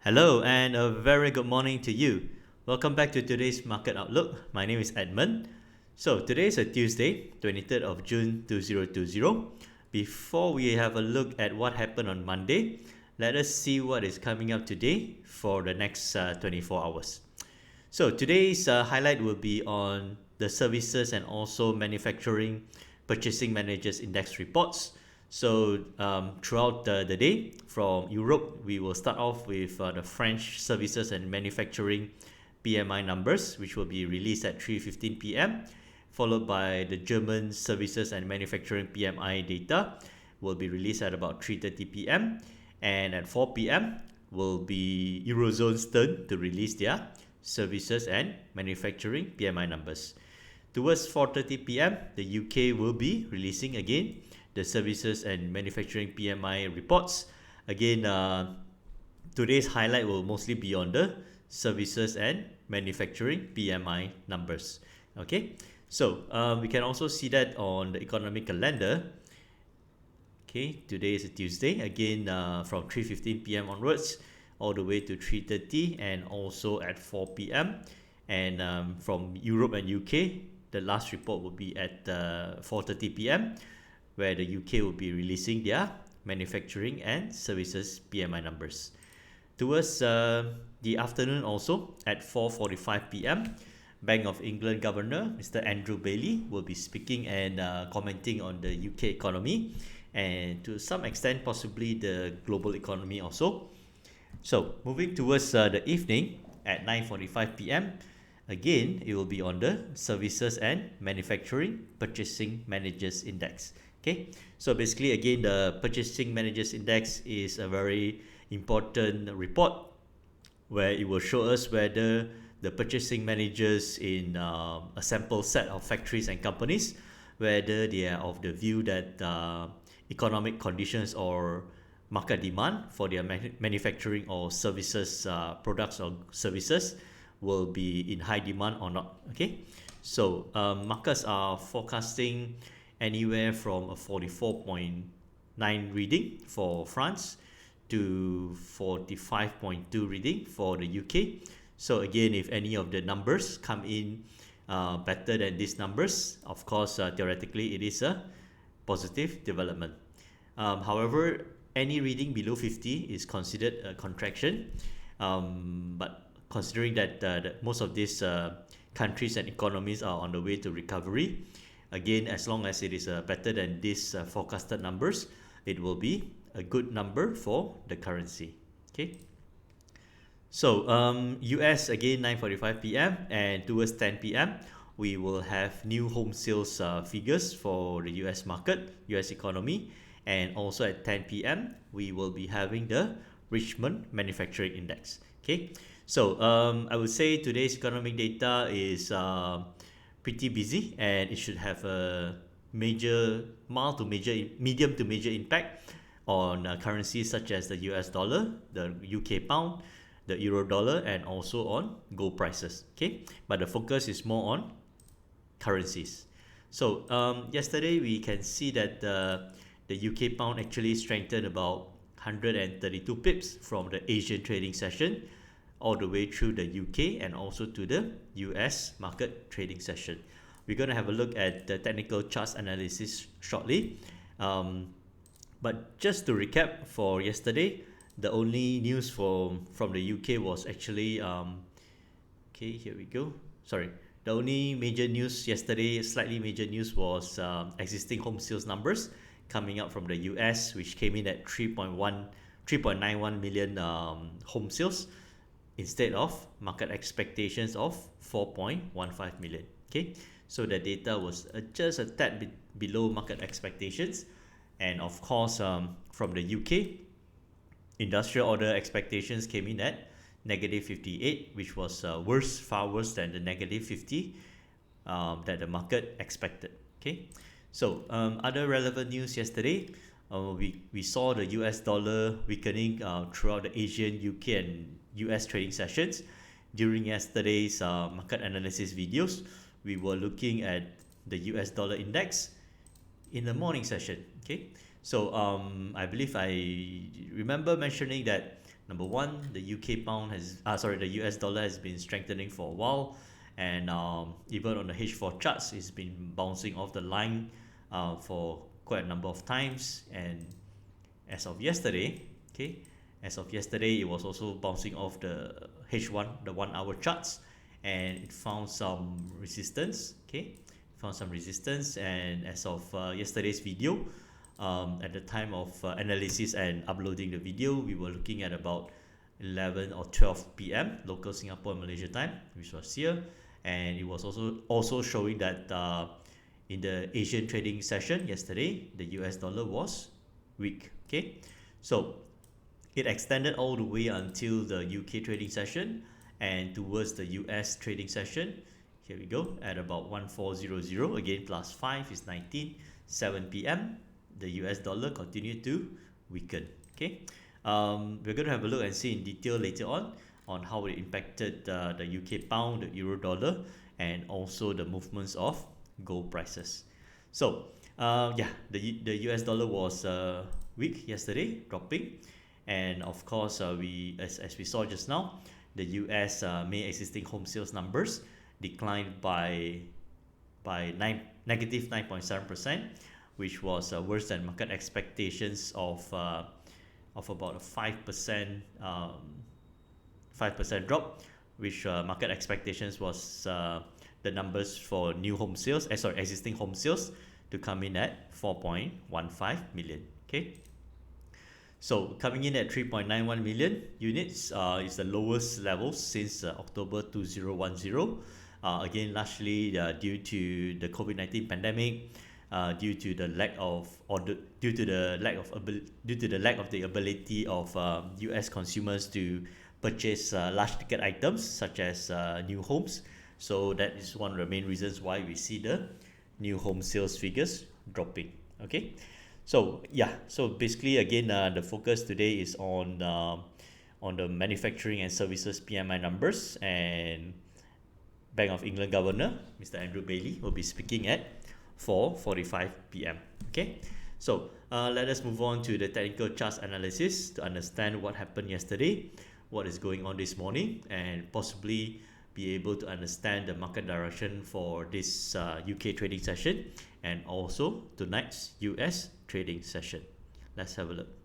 Hello and a very good morning to you. Welcome back to today's Market Outlook. My name is Edmund. So today is a Tuesday, 23rd of June 2020. Before we have a look at what happened on Monday, let us see what is coming up today for the next 24 hours. So today's highlight will be on the services and also manufacturing purchasing managers index reports. So throughout the day from Europe, we will start off with the French services and manufacturing PMI numbers, which will be released at 3:15 p.m., followed by the German services and manufacturing PMI data will be released at about 3:30 p.m. And at 4 p.m. will be Eurozone's turn to release their services and manufacturing PMI numbers. Towards 4:30 p.m., the UK will be releasing again the services and manufacturing PMI reports. Again, today's highlight will mostly be on the services and manufacturing PMI numbers. Okay, so we can also see that on the economic calendar. Okay, today is a Tuesday. Again, from 3:15 p.m. onwards, all the way to 3:30 and also at 4 p.m. And from Europe and UK, the last report will be at 4:30 p.m. where the UK will be releasing their manufacturing and services PMI numbers. Towards the afternoon also at 4:45 p.m., Bank of England Governor Mr. Andrew Bailey will be speaking and commenting on the UK economy and to some extent possibly the global economy also. So moving towards the evening at 9:45 p.m., again it will be on the services and manufacturing purchasing managers index. Okay, so basically again the purchasing managers index is a very important report where it will show us whether the purchasing managers in a sample set of factories and companies, whether they are of the view that economic conditions or market demand for their manufacturing or services, products or services will be in high demand or not. Okay, so markets are forecasting anywhere from a 44.9 reading for France to 45.2 reading for the UK. So again, if any of the numbers come in better than these numbers, of course, theoretically, it is a positive development. However, any reading below 50 is considered a contraction. But considering that most of these countries and economies are on the way to recovery, again, as long as it is better than these forecasted numbers, it will be a good number for the currency. Okay. So US again 9:45 p.m. and towards 10 p.m. we will have new home sales figures for the US market, US economy, and also at 10 p.m. we will be having the Richmond Manufacturing Index. Okay. So I would say today's economic data is pretty busy and it should have a mild to major, medium to major impact on currencies such as the US dollar, the UK pound, the euro dollar, and also on gold prices. Okay, but the focus is more on currencies. So yesterday we can see that the UK pound actually strengthened about 132 pips from the Asian trading session all the way through the UK and also to the US market trading session. We're going to have a look at the technical charts analysis shortly. But just to recap for yesterday, the only news from the UK was actually, okay, here we go. Sorry. The only major news yesterday, slightly major news, was existing home sales numbers coming out from the US, which came in at 3.91 million home sales instead of market expectations of 4.15 million. Okay, so the data was just a tad bit below market expectations. And of course, from the UK, industrial order expectations came in at negative 58, which was far worse than the negative 50 that the market expected. Okay, so other relevant news yesterday, we saw the US dollar weakening throughout the Asian, UK, and US trading sessions. During yesterday's market analysis videos, we were looking at the US dollar index in the morning session. Okay, so I believe I remember mentioning that Number one, the UK pound has, the US dollar has been strengthening for a while, and even on the H4 charts, it's been bouncing off the line for quite a number of times. And as of yesterday, okay, it was also bouncing off the H1, the 1 hour charts, and it found some resistance. Okay, and as of yesterday's video, at the time of analysis and uploading the video, we were looking at about 11 or 12 p.m. local Singapore and Malaysia time, which was here, and it was also showing that in the Asian trading session yesterday, the US dollar was weak. Okay, so it extended all the way until the UK trading session and towards the US trading session. Here we go at about 1400, again plus 5 is 19. 7 p.m. the US dollar continued to weaken. Okay, we're going to have a look and see in detail later on how it impacted the UK pound, the euro dollar, and also the movements of gold prices. So the US dollar was weak yesterday, dropping, and of course we as we saw just now, the US May existing home sales numbers declined by negative 9.7%, which was worse than market expectations of about a 5% drop, which market expectations was the numbers for existing home sales to come in at 4.15 million. Okay, so coming in at 3.91 million units is the lowest level since October 2010. Again, largely due to the COVID-19 pandemic, due to the lack of the ability of US consumers to purchase large ticket items such as new homes. So that is one of the main reasons why we see the new home sales figures dropping. Okay, so basically again, the focus today is on the manufacturing and services PMI numbers, and Bank of England Governor Mr. Andrew Bailey will be speaking at 4:45 p.m. Okay, so let us move on to the technical charts analysis to understand what happened yesterday, what is going on this morning, and possibly be able to understand the market direction for this UK trading session and also tonight's US trading session. Let's have a look.